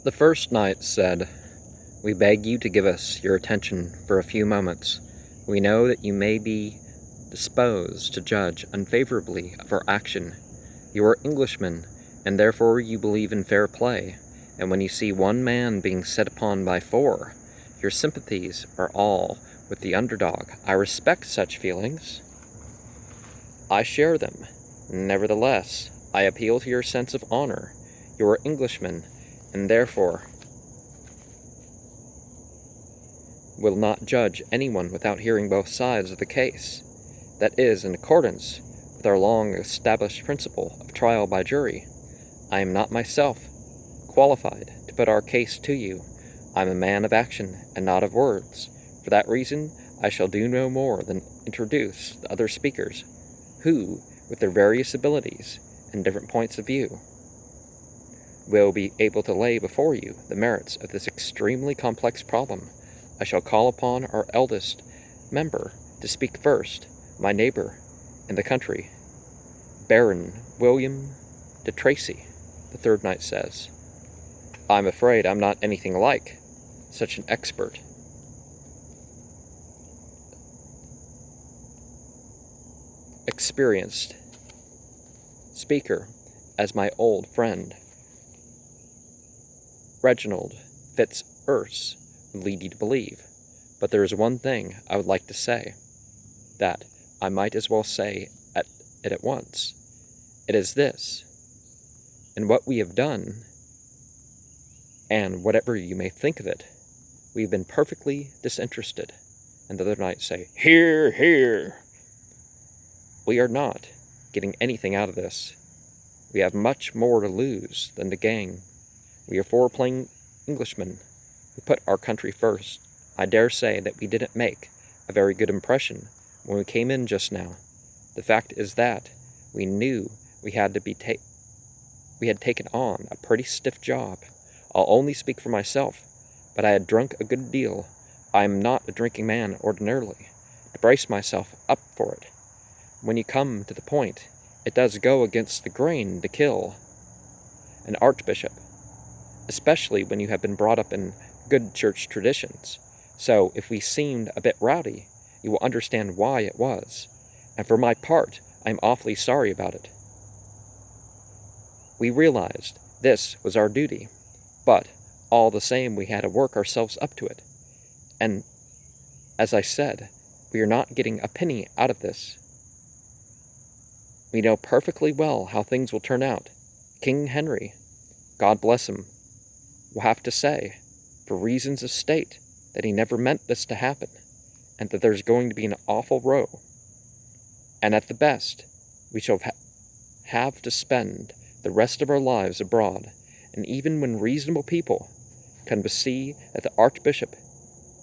The first knight said, "We beg you to give us your attention for a few moments. We know that you may be disposed to judge unfavorably of our action. You are Englishmen, and therefore you believe in fair play, and when you see one man being set upon by four, your sympathies are all with the underdog. I respect such feelings. I share them. Nevertheless, I appeal to your sense of honor. You are Englishmen, and therefore will not judge anyone without hearing both sides of the case. That is in accordance with our long-established principle of trial by jury. I am not myself qualified to put our case to you. I am a man of action and not of words. For that reason, I shall do no more than introduce the other speakers, who, with their various abilities and different points of view, will be able to lay before you the merits of this extremely complex problem. I shall call upon our eldest member to speak first, my neighbor in the country, Baron William de Tracy," the third knight says. "I'm afraid I'm not anything like such an experienced speaker as my old friend Reginald Fitzurse would lead you to believe. But there is one thing I would like to say, that I might as well say it at once. It is this: in what we have done, and whatever you may think of it, we have been perfectly disinterested." And the other knights say, "Hear, hear." We are not getting anything out of this. We have much more to lose than to gain. We are four plain Englishmen who put our country first. I dare say that we didn't make a very good impression when we came in just now. The fact is that we knew we had taken on a pretty stiff job. I'll only speak for myself, but I had drunk a good deal. I am not a drinking man ordinarily. To brace myself up for it, when you come to the point, it does go against the grain to kill an archbishop, especially when you have been brought up in good church traditions. So if we seemed a bit rowdy, you will understand why it was, and for my part, I am awfully sorry about it. We realized this was our duty, but all the same we had to work ourselves up to it. And as I said, we are not getting a penny out of this. We know perfectly well how things will turn out. King Henry, God bless him, will have to say, for reasons of state, that he never meant this to happen, and that there's going to be an awful row. And at the best, we shall have to spend the rest of our lives abroad, and even when reasonable people can see that the Archbishop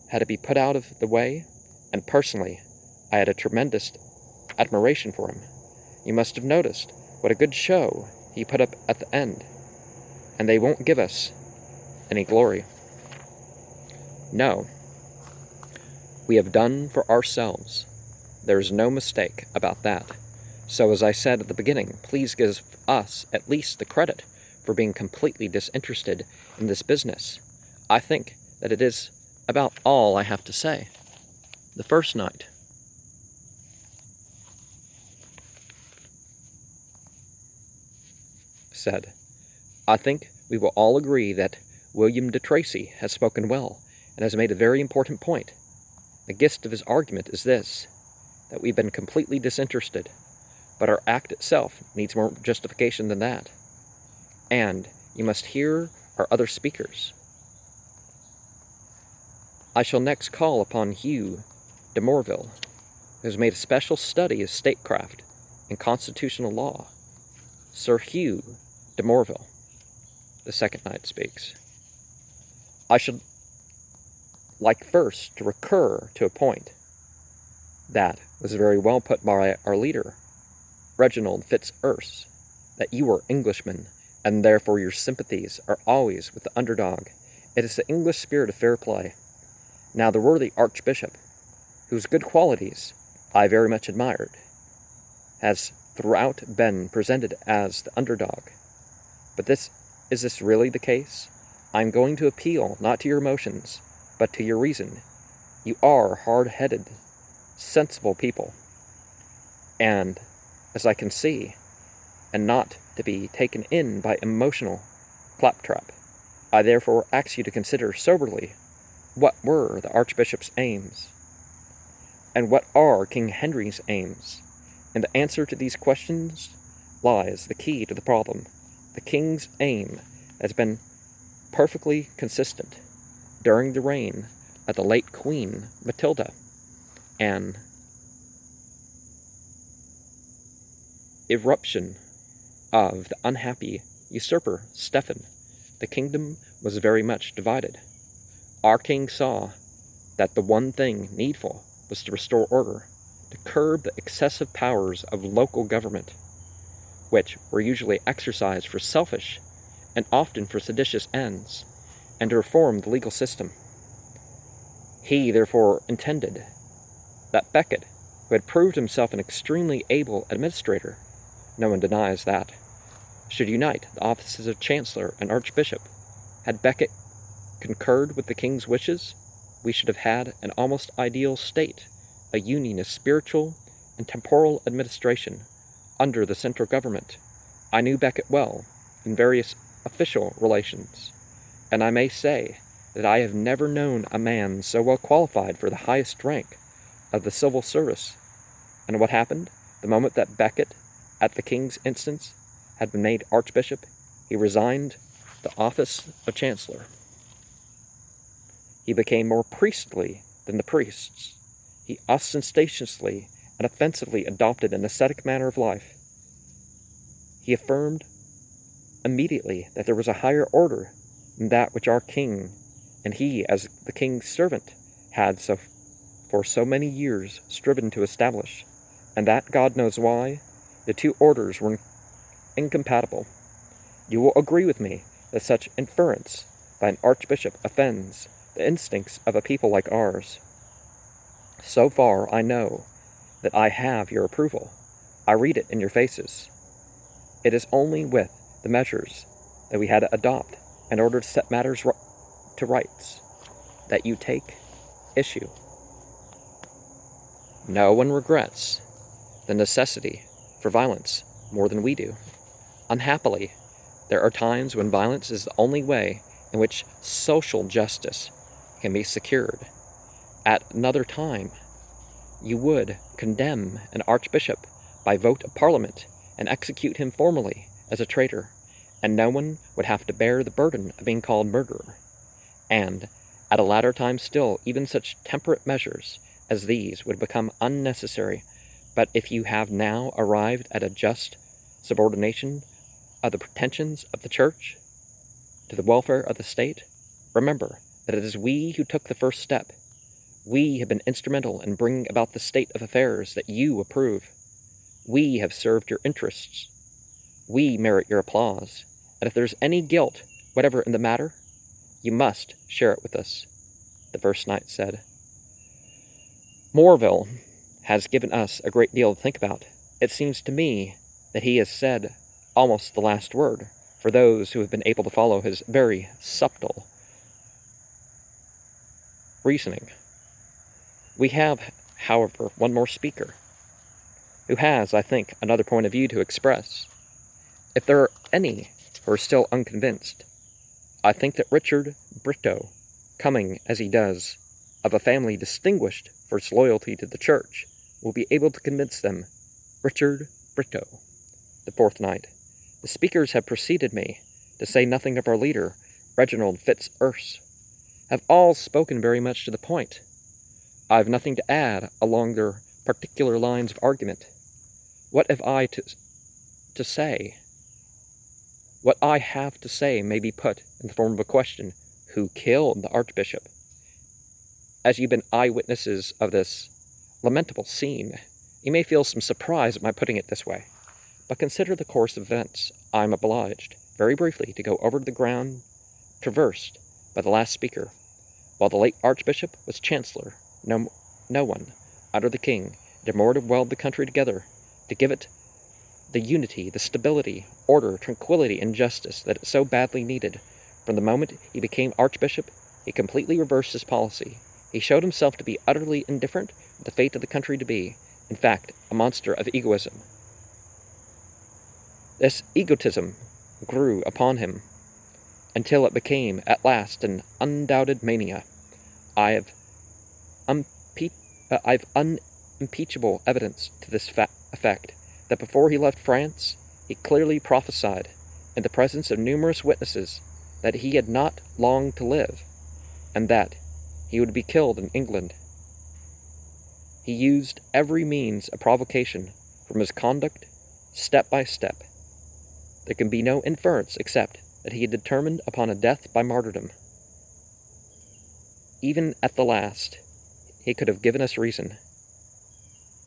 had to be put out of the way, and personally, I had a tremendous admiration for him. You must have noticed what a good show he put up at the end, and they won't give us any glory. No, we have done for ourselves. There's no mistake about that. So as I said at the beginning, please give us at least the credit for being completely disinterested in this business. I think that it is about all I have to say. The first knight said, "I think we will all agree that William de Tracy has spoken well, and has made a very important point. The gist of his argument is this, that we've been completely disinterested, but our act itself needs more justification than that. And you must hear our other speakers. I shall next call upon Hugh de Morville, who has made a special study of statecraft and constitutional law. Sir Hugh de Morville," the second knight speaks, "I should like first to recur to a point that was very well put by our leader, Reginald Fitzurse, that you are Englishmen, and therefore your sympathies are always with the underdog. It is the English spirit of fair play. Now the worthy Archbishop, whose good qualities I very much admired, has throughout been presented as the underdog. But is this really the case? I'm going to appeal not to your emotions, but to your reason. You are hard-headed, sensible people, and, as I can see, and not to be taken in by emotional claptrap, I therefore ask you to consider soberly what were the Archbishop's aims, and what are King Henry's aims. In the answer to these questions lies the key to the problem. The King's aim has been perfectly consistent during the reign of the late Queen Matilda, an irruption of the unhappy usurper Stephen. The kingdom was very much divided. Our king saw that the one thing needful was to restore order, to curb the excessive powers of local government, which were usually exercised for selfish and often for seditious ends, and to reform the legal system. He therefore intended that Becket, who had proved himself an extremely able administrator, no one denies that, should unite the offices of Chancellor and Archbishop. Had Becket concurred with the king's wishes, we should have had an almost ideal state, a union of spiritual and temporal administration under the central government. I knew Becket well in various official relations, and I may say that I have never known a man so well qualified for the highest rank of the civil service. And what happened? The moment that Becket, at the king's instance, had been made archbishop, he resigned the office of chancellor. He became more priestly than the priests. He ostentatiously and offensively adopted an ascetic manner of life. He affirmed immediately that there was a higher order than that which our king, and he, as the king's servant, had for so many years striven to establish, and that, God knows why, the two orders were incompatible. You will agree with me that such inference by an archbishop offends the instincts of a people like ours. So far, I know that I have your approval. I read it in your faces. It is only with the measures that we had to adopt in order to set matters to rights that you take issue. No one regrets the necessity for violence more than we do. Unhappily, there are times when violence is the only way in which social justice can be secured. At another time, you would condemn an archbishop by vote of parliament and execute him formally as a traitor, and no one would have to bear the burden of being called murderer. And at a latter time still, even such temperate measures as these would become unnecessary. But if you have now arrived at a just subordination of the pretensions of the church to the welfare of the state, remember that it is we who took the first step. We have been instrumental in bringing about the state of affairs that you approve. We have served your interests. We merit your applause, and if there is any guilt whatever in the matter, you must share it with us. The first knight said. Morville has given us a great deal to think about. It seems to me that he has said almost the last word for those who have been able to follow his very subtle reasoning. We have, however, one more speaker, who has, I think, another point of view to express. If there are any who are still unconvinced, I think that Richard Brito, coming, as he does, of a family distinguished for its loyalty to the Church, will be able to convince them. Richard Brito, the fourth knight. The speakers have preceded me, to say nothing of our leader, Reginald Fitz-Urse, have all spoken very much to the point. I have nothing to add along their particular lines of argument. What have I to say? What I have to say may be put in the form of a question. Who killed the Archbishop? As you've been eyewitnesses of this lamentable scene, you may feel some surprise at my putting it this way. But consider the course of events. I am obliged, very briefly, to go over the ground traversed by the last speaker. While the late Archbishop was Chancellor, no one, under the King, did more to weld the country together, to give it the unity, the stability, order, tranquility, and justice that it so badly needed. From the moment he became archbishop, he completely reversed his policy. He showed himself to be utterly indifferent to the fate of the country to be, in fact, a monster of egoism. This egotism grew upon him until it became at last an undoubted mania. I've unimpeachable evidence to this effect that before he left France, he clearly prophesied, in the presence of numerous witnesses, that he had not long to live, and that he would be killed in England. He used every means of provocation from his conduct, step by step. There can be no inference except that he had determined upon a death by martyrdom. Even at the last, he could have given us reason.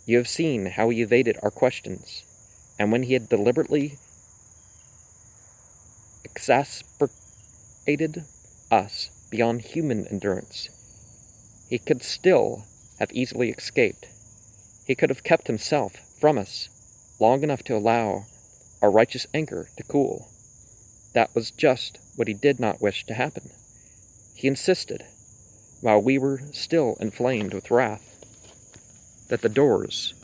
You have seen how he evaded our questions, and when he had deliberately exasperated us beyond human endurance, he could still have easily escaped. He could have kept himself from us long enough to allow our righteous anger to cool. That was just what he did not wish to happen. He insisted, while we were still inflamed with wrath, that the doors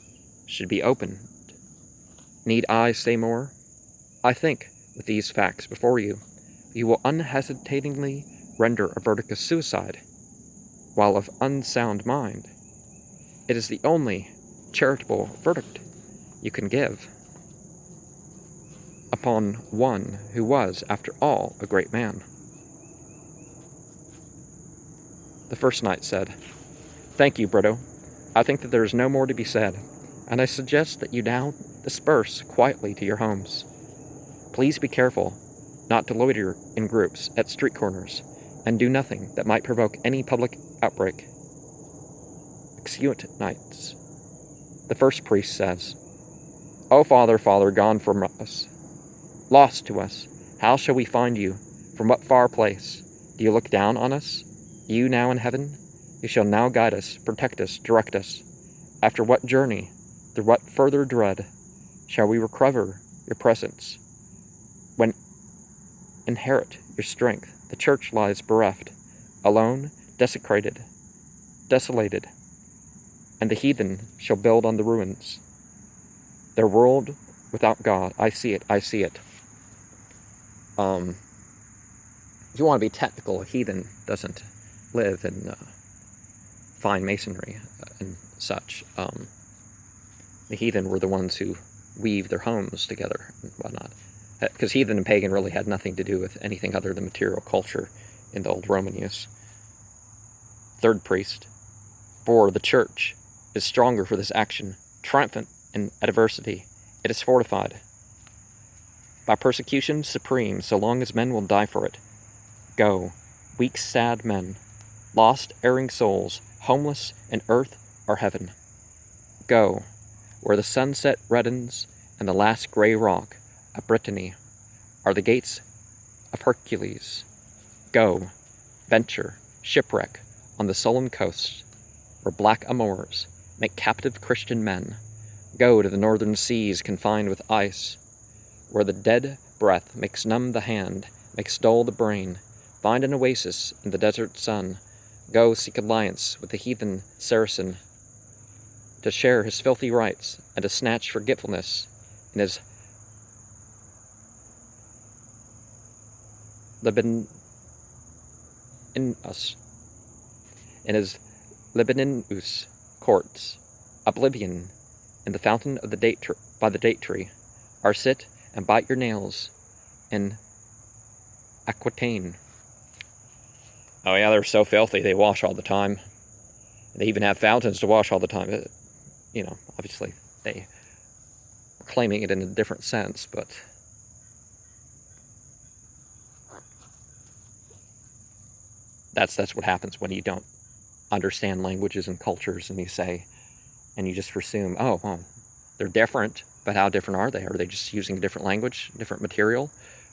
should be opened. Need I say more? I think, with these facts before you, you will unhesitatingly render a verdict of suicide, while of unsound mind. It is the only charitable verdict you can give upon one who was, after all, a great man. The first knight said, "Thank you, Brito. I think that there is no more to be said, and I suggest that you now disperse quietly to your homes. Please be careful not to loiter in groups at street corners, and do nothing that might provoke any public outbreak." Exeunt knights. The first priest says, "O Father, Father, gone from us, lost to us, how shall we find you? From what far place? Do you look down on us? You now in heaven? You shall now guide us, protect us, direct us. After what journey, through what further dread, shall we recover your presence? When inherit your strength, the church lies bereft, alone, desecrated, desolated, and the heathen shall build on the ruins. Their world without God, I see it, I see it." If you want to be technical, a heathen doesn't live in fine masonry and such. The heathen were the ones who weave their homes together and whatnot. Because heathen and pagan really had nothing to do with anything other than material culture in the old Roman use. Third priest, "For the church is stronger for this action, triumphant in adversity. It is fortified by persecution supreme, so long as men will die for it. Go, weak, sad men, lost, erring souls, homeless in earth or heaven. Go, where the sunset reddens and the last gray rock of Brittany are the gates of Hercules. Go, venture, shipwreck on the sullen coasts, where black amours make captive Christian men. Go to the northern seas confined with ice, where the dead breath makes numb the hand, makes dull the brain. Find an oasis in the desert sun. Go seek alliance with the heathen Saracen, to share his filthy rites and to snatch forgetfulness in his libidinous courts, oblivion in the fountain of the by the date tree, or sit and bite your nails in Aquitaine." Oh yeah, they're so filthy, they wash all the time. They even have fountains to wash all the time. Obviously, they are claiming it in a different sense, but that's what happens when you don't understand languages and cultures, and you just presume, oh, well, they're different, but how different are they? Are they just using a different language, different material,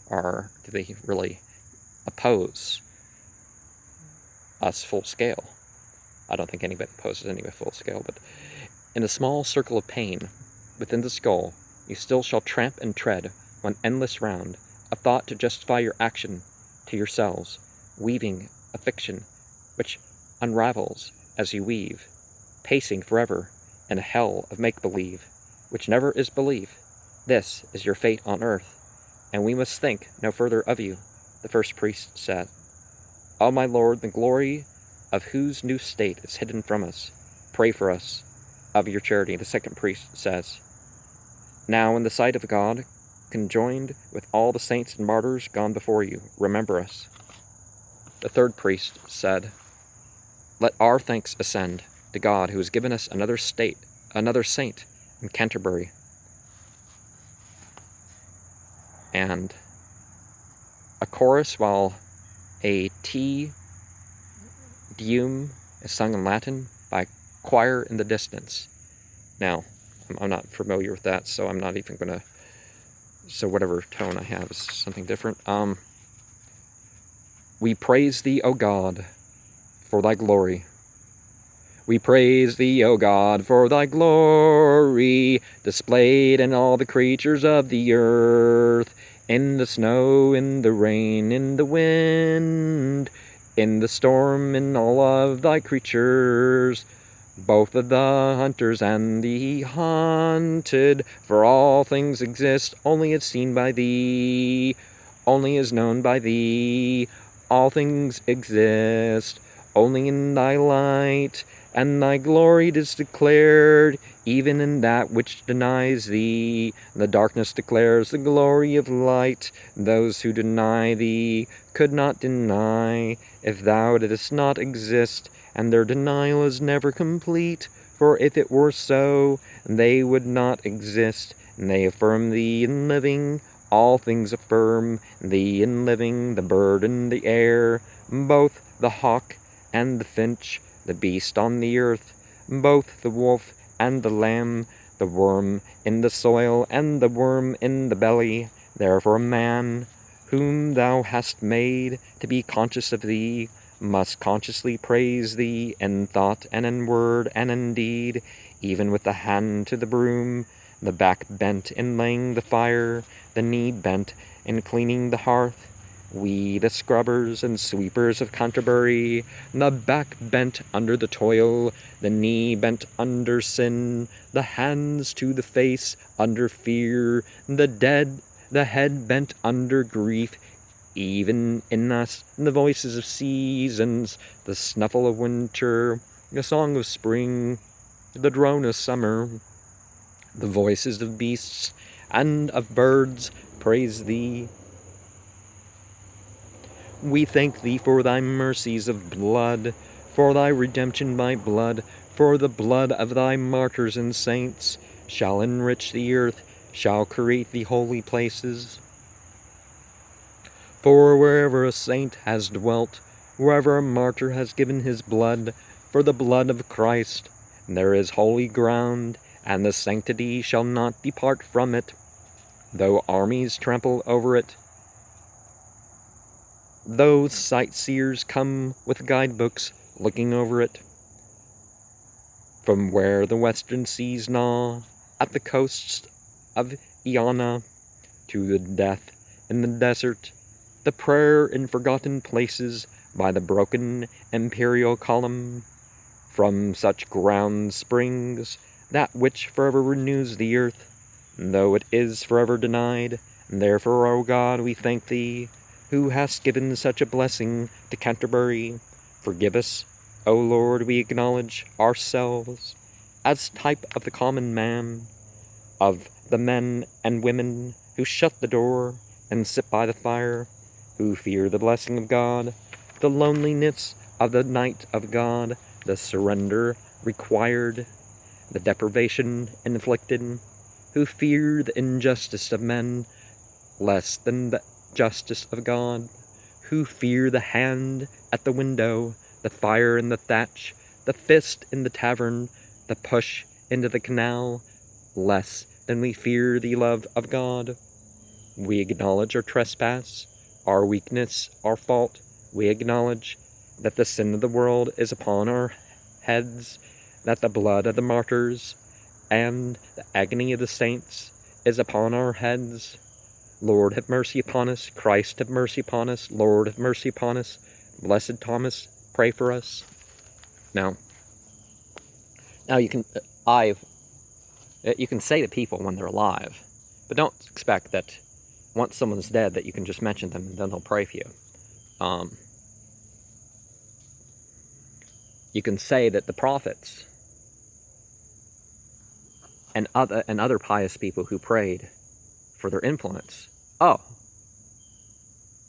or do they really oppose us full scale? I don't think anybody opposes anybody full scale, but in the small circle of pain within the skull, you still shall tramp and tread one endless round, a thought to justify your action to yourselves, weaving a fiction which unravels as you weave, pacing forever in a hell of make-believe, which never is belief. This is your fate on earth, and we must think no further of you, the first priest said. O my Lord, the glory of whose new state is hidden from us, pray for us of your charity, the second priest says. Now in the sight of God, conjoined with all the saints and martyrs gone before you, remember us. The third priest said, let our thanks ascend to God who has given us another saint in Canterbury. And a chorus while a Te Deum is sung in Latin by a choir in the distance. Now, I'm not familiar with that, so I'm not even going to, so whatever tone I have is something different. We praise thee, O God, for thy glory. We praise thee, O God, for thy glory, displayed in all the creatures of the earth, in the snow, in the rain, in the wind, in the storm, in all of thy creatures, both of the hunters and the hunted, for all things exist, only is seen by thee, only is known by thee, all things exist, only in thy light, and thy glory is declared, even in that which denies thee. The darkness declares the glory of light. Those who deny thee could not deny, if thou didst not exist, and their denial is never complete. For if it were so, they would not exist, and they affirm thee in living. All things affirm thee in living, the bird and the air, both the hawk and the finch, the beast on the earth, both the wolf and the lamb, the worm in the soil and the worm in the belly. Therefore man, whom thou hast made to be conscious of thee, must consciously praise thee in thought and in word and in deed, even with the hand to the broom, the back bent in laying the fire, the knee bent in cleaning the hearth. We, the scrubbers and sweepers of Canterbury, the back bent under the toil, the knee bent under sin, the hands to the face under fear, the head bent under grief, even in us, the voices of seasons, the snuffle of winter, the song of spring, the drone of summer, the voices of beasts and of birds praise thee. We thank thee for thy mercies of blood, for thy redemption by blood, for the blood of thy martyrs and saints shall enrich the earth, shall create the holy places. For wherever a saint has dwelt, wherever a martyr has given his blood, for the blood of Christ, there is holy ground, and the sanctity shall not depart from it, though armies trample over it. Though sightseers come with guidebooks looking over it, from where the western seas gnaw at the coasts of Iona, to the death in the desert, the prayer in forgotten places by the broken imperial column, from such ground springs that which forever renews the earth, though it is forever denied. Therefore, O God, we thank thee, who hast given such a blessing to Canterbury. Forgive us, O Lord, we acknowledge ourselves as type of the common man, of the men and women who shut the door and sit by the fire, who fear the blessing of God, the loneliness of the night of God, the surrender required, the deprivation inflicted, who fear the injustice of men less than the justice of God, who fear the hand at the window, the fire in the thatch, the fist in the tavern, the push into the canal, less than we fear the love of God. We acknowledge our trespass, our weakness, our fault. We acknowledge that the sin of the world is upon our heads, that the blood of the martyrs and the agony of the saints is upon our heads. Lord, have mercy upon us. Christ, have mercy upon us. Lord, have mercy upon us. Blessed Thomas, pray for us. Now you can say to people when they're alive, but don't expect that once someone's dead that you can just mention them and then they'll pray for you. You can say that the prophets and other pious people who prayed for their influence,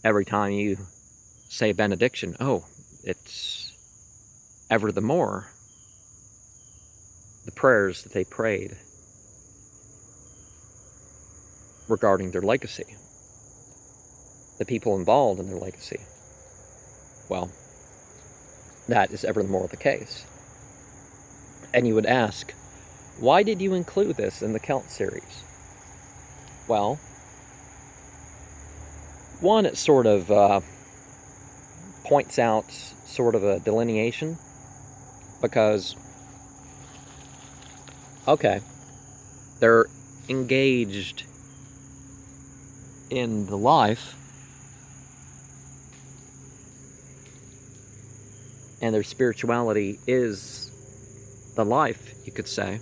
every time you say benediction, it's ever the more the prayers that they prayed regarding their legacy, the people involved in their legacy. Well, that is ever the more the case. And you would ask, why did you include this in the Celt series? Well, one, it sort of points out sort of a delineation, because, they're engaged in the life, and their spirituality is the life, you could say.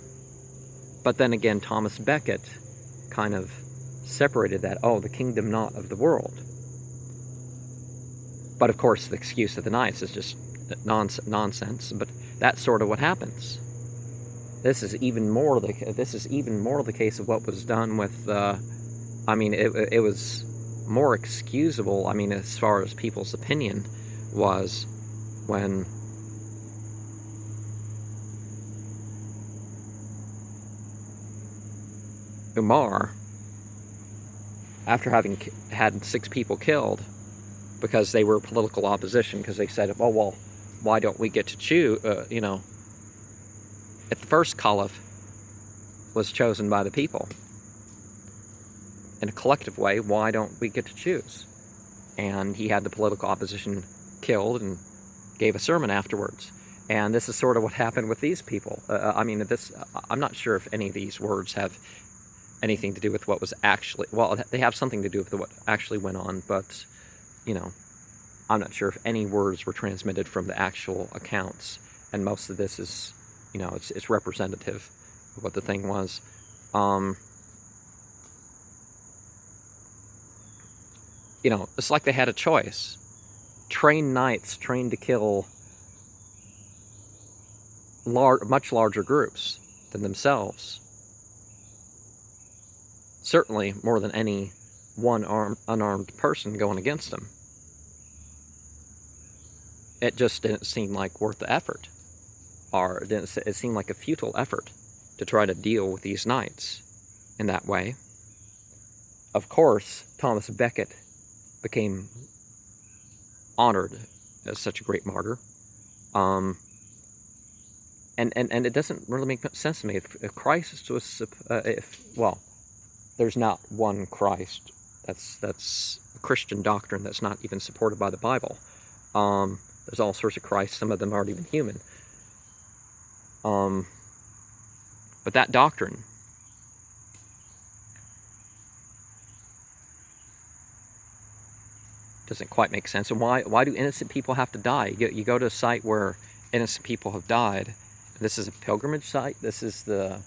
But then again, Thomas Becket kind of separated that, the kingdom not of the world. But of course, the excuse of the Knights is just nonsense, but that's sort of what happens. This is even more the case of what was done with, it was more excusable, as far as people's opinion was, when Umar, after having had 6 people killed because they were political opposition, because they said, why don't we get to choose, if the first caliph was chosen by the people in a collective way, why don't we get to choose? And he had the political opposition killed and gave a sermon afterwards. And this is sort of what happened with these people. I'm not sure if any of these words have anything to do with what was actually, they have something to do with what actually went on, but, I'm not sure if any words were transmitted from the actual accounts, and most of this is, it's representative of what the thing was. It's like they had a choice. Trained knights trained to kill much larger groups than themselves. Certainly more than any one unarmed person going against them. It just didn't seem like worth the effort. Or it seemed like a futile effort to try to deal with these knights in that way. Of course, Thomas Becket became honored as such a great martyr. And it doesn't really make sense to me. If Christ was, there's not one Christ. That's a Christian doctrine that's not even supported by the Bible. There's all sorts of Christs. Some of them aren't even human. But that doctrine doesn't quite make sense. And why do innocent people have to die? You go to a site where innocent people have died. This is a pilgrimage site. This is this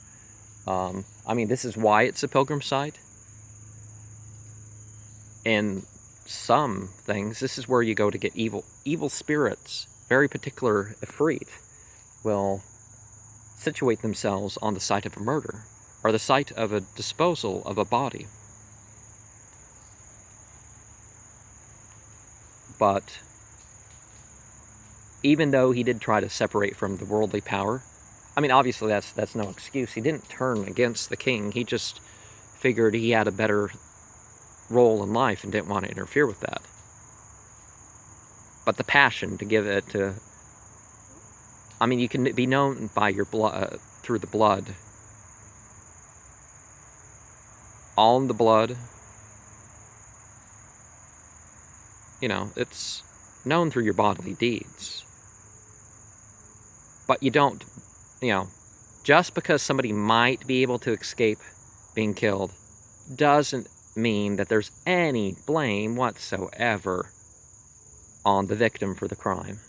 is why it's a pilgrim site. And some things, this is where you go to get evil spirits, very particular Ifrit, will situate themselves on the site of a murder, or the site of a disposal of a body. But even though he did try to separate from the worldly power, obviously that's no excuse. He didn't turn against the king. He just figured he had a better role in life and didn't want to interfere with that. But the passion to give it to, you can be known by your blood, through the blood. All in the blood. It's known through your bodily deeds. But you don't, just because somebody might be able to escape being killed doesn't mean that there's any blame whatsoever on the victim for the crime.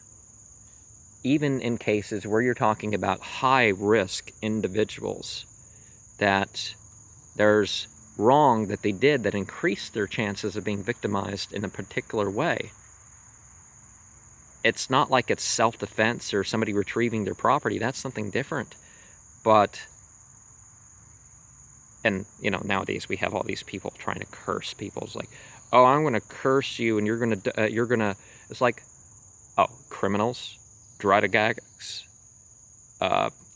Even in cases where you're talking about high-risk individuals, that there's wrong that they did that increased their chances of being victimized in a particular way. It's not like it's self-defense or somebody retrieving their property. That's something different. But, and, you know, nowadays we have all these people trying to curse people. It's like, oh, I'm going to curse you and you're going to, it's like, oh, criminals, drug addicts,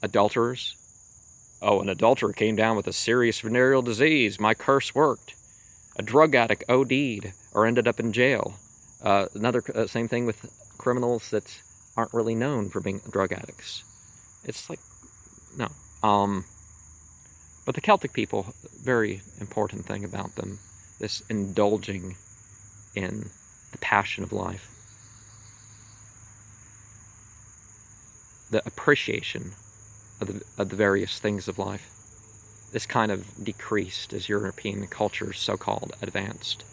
adulterers. Oh, an adulterer came down with a serious venereal disease. My curse worked. A drug addict OD'd or ended up in jail. Same thing with criminals that aren't really known for being drug addicts. It's like, no. But the Celtic people, very important thing about them, this indulging in the passion of life. The appreciation of the various things of life. This kind of decreased as European culture so-called advanced.